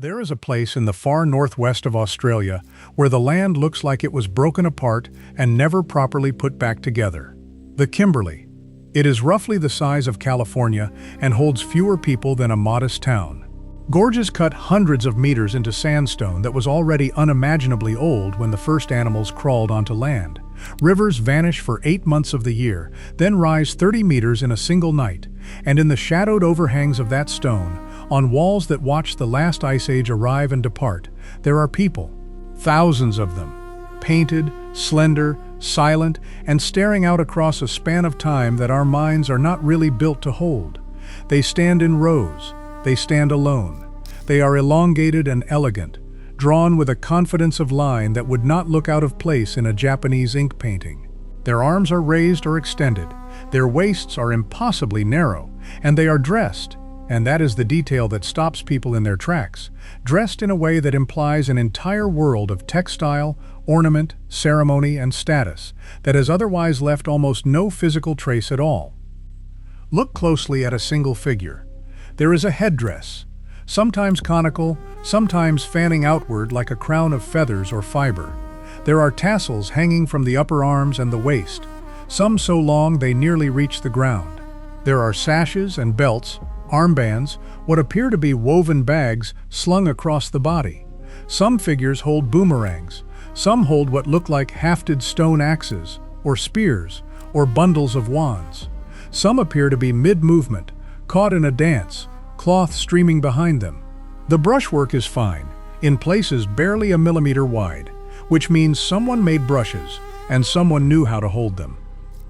There is a place in the far northwest of Australia where the land looks like it was broken apart and never properly put back together. The Kimberley. It is roughly the size of California and holds fewer people than a modest town. Gorges cut hundreds of meters into sandstone that was already unimaginably old when the first animals crawled onto land. Rivers vanish for 8 months of the year, then rise 30 meters in a single night, and in the shadowed overhangs of that stone, on walls that watch the last ice age arrive and depart, there are people, thousands of them, painted, slender, silent, and staring out across a span of time that our minds are not really built to hold. They stand in rows. They stand alone. They are elongated and elegant, drawn with a confidence of line that would not look out of place in a Japanese ink painting. Their arms are raised or extended, their waists are impossibly narrow, and they are dressed, and that is the detail that stops people in their tracks, dressed in a way that implies an entire world of textile, ornament, ceremony, and status that has otherwise left almost no physical trace at all. Look closely at a single figure. There is a headdress, sometimes conical, sometimes fanning outward like a crown of feathers or fiber. There are tassels hanging from the upper arms and the waist, some so long they nearly reach the ground. There are sashes and belts, armbands, what appear to be woven bags slung across the body. Some figures hold boomerangs, some hold what look like hafted stone axes, or spears, or bundles of wands. Some appear to be mid-movement, caught in a dance, cloth streaming behind them. The brushwork is fine, in places barely a millimeter wide, which means someone made brushes, and someone knew how to hold them.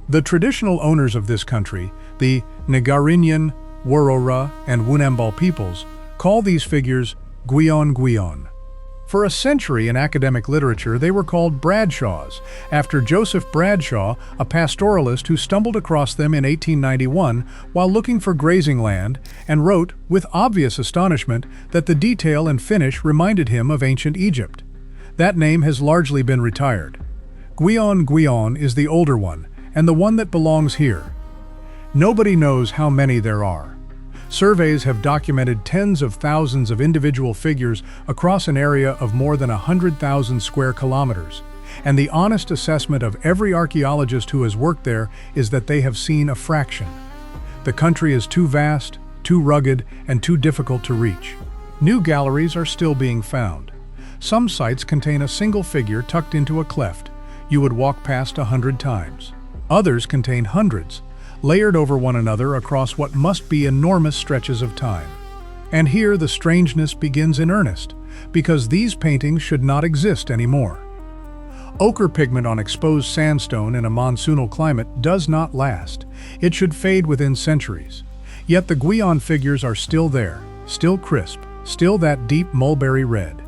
The traditional owners of this country, the Ngarinyaan, Worora, and Wunambal peoples, call these figures Gwion. For a century in academic literature, they were called Bradshaws, after Joseph Bradshaw, a pastoralist who stumbled across them in 1891 while looking for grazing land, and wrote, with obvious astonishment, that the detail and finish reminded him of ancient Egypt. That name has largely been retired. Gwion is the older one, and the one that belongs here. Nobody knows how many there are. Surveys have documented tens of thousands of individual figures across an area of more than 100,000 square kilometers, and the honest assessment of every archaeologist who has worked there is that they have seen a fraction. The country is too vast, too rugged, and too difficult to reach. New galleries are still being found. Some sites contain a single figure tucked into a cleft you would walk past 100 times. Others contain hundreds, layered over one another across what must be enormous stretches of time. And here the strangeness begins in earnest, because these paintings should not exist anymore. Ochre pigment on exposed sandstone in a monsoonal climate does not last. It should fade within centuries. Yet the Gwion figures are still there, still crisp, still that deep mulberry red.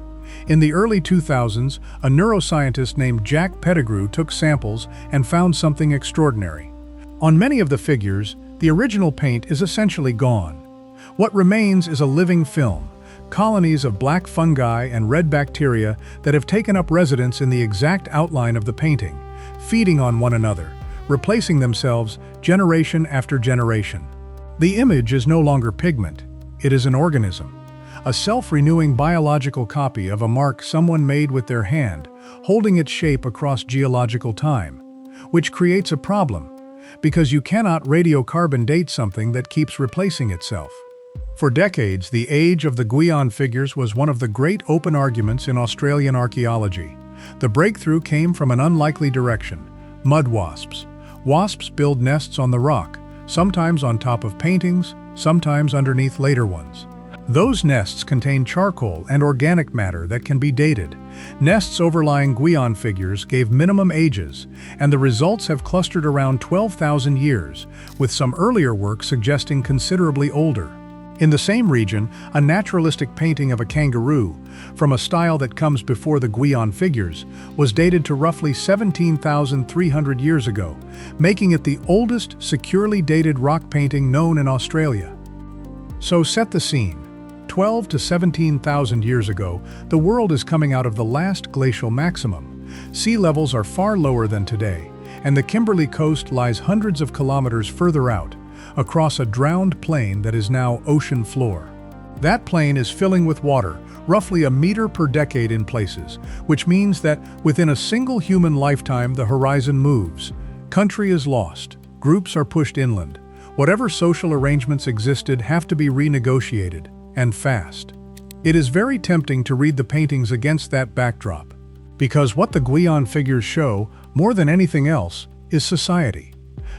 In the early 2000s, a neuroscientist named Jack Pettigrew took samples and found something extraordinary. On many of the figures, the original paint is essentially gone. What remains is a living film, colonies of black fungi and red bacteria that have taken up residence in the exact outline of the painting, feeding on one another, replacing themselves generation after generation. The image is no longer pigment, it is an organism, a self-renewing biological copy of a mark someone made with their hand, holding its shape across geological time, which creates a problem, because you cannot radiocarbon date something that keeps replacing itself. For decades, the age of the Gwion figures was one of the great open arguments in Australian archaeology. The breakthrough came from an unlikely direction: mud wasps. Wasps build nests on the rock, sometimes on top of paintings, sometimes underneath later ones. Those nests contain charcoal and organic matter that can be dated. Nests overlying Gwion figures gave minimum ages, and the results have clustered around 12,000 years, with some earlier work suggesting considerably older. In the same region, a naturalistic painting of a kangaroo, from a style that comes before the Gwion figures, was dated to roughly 17,300 years ago, making it the oldest securely dated rock painting known in Australia. So set the scene. 12 to 17,000 years ago, the world is coming out of the last glacial maximum. Sea levels are far lower than today, and the Kimberley coast lies hundreds of kilometers further out, across a drowned plain that is now ocean floor. That plain is filling with water, roughly a meter per decade in places, which means that within a single human lifetime the horizon moves. Country is lost, groups are pushed inland. Whatever social arrangements existed have to be renegotiated, and fast. It is very tempting to read the paintings against that backdrop, because what the Gwion figures show, more than anything else, is society.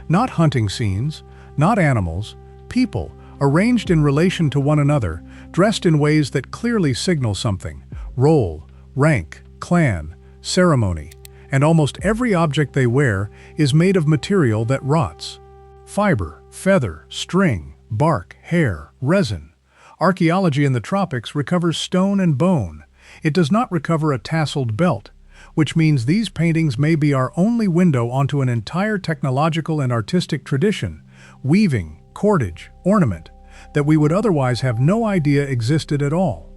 Not hunting scenes, not animals, people, arranged in relation to one another, dressed in ways that clearly signal something: role, rank, clan, ceremony, and almost every object they wear is made of material that rots. Fiber, feather, string, bark, hair, resin. Archaeology in the tropics recovers stone and bone. It does not recover a tasseled belt, which means these paintings may be our only window onto an entire technological and artistic tradition, weaving, cordage, ornament, that we would otherwise have no idea existed at all.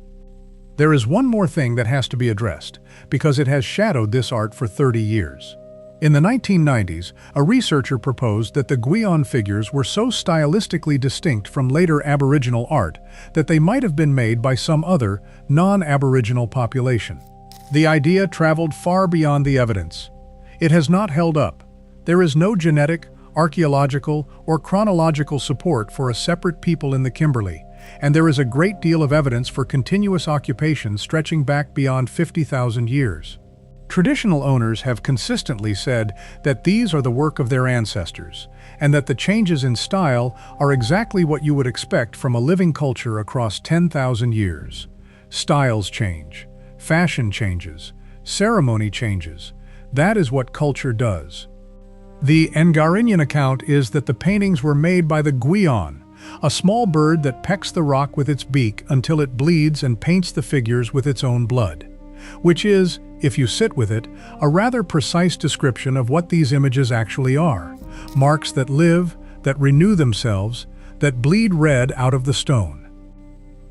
There is one more thing that has to be addressed, because it has shadowed this art for 30 years. In the 1990s, a researcher proposed that the Gwion figures were so stylistically distinct from later Aboriginal art that they might have been made by some other, non-Aboriginal population. The idea traveled far beyond the evidence. It has not held up. There is no genetic, archaeological, or chronological support for a separate people in the Kimberley, and there is a great deal of evidence for continuous occupation stretching back beyond 50,000 years. Traditional owners have consistently said that these are the work of their ancestors, and that the changes in style are exactly what you would expect from a living culture across 10,000 years. Styles change, fashion changes, ceremony changes. That is what culture does. The Ngarinian account is that the paintings were made by the Gwion, a small bird that pecks the rock with its beak until it bleeds and paints the figures with its own blood, which is, if you sit with it, a rather precise description of what these images actually are: marks that live, that renew themselves, that bleed red out of the stone.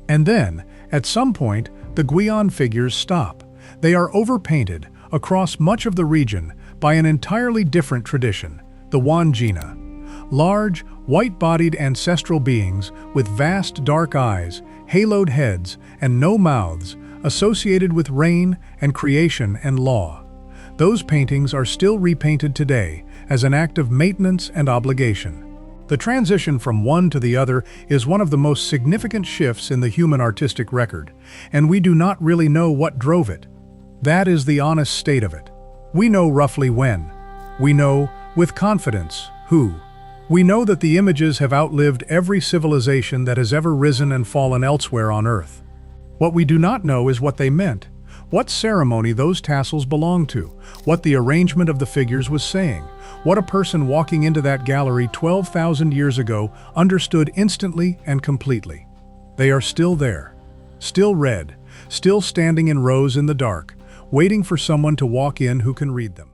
And then, at some point, the Gwion figures stop. They are overpainted across much of the region by an entirely different tradition, the Wandjina. Large, white-bodied ancestral beings with vast dark eyes, haloed heads, and no mouths, associated with rain and creation and law. Those paintings are still repainted today as an act of maintenance and obligation. The transition from one to the other is one of the most significant shifts in the human artistic record, and we do not really know what drove it. That is the honest state of it. We know roughly when. We know, with confidence, who. We know that the images have outlived every civilization that has ever risen and fallen elsewhere on Earth. What we do not know is what they meant, what ceremony those tassels belonged to, what the arrangement of the figures was saying, what a person walking into that gallery 12,000 years ago understood instantly and completely. They are still there, still red, still standing in rows in the dark, waiting for someone to walk in who can read them.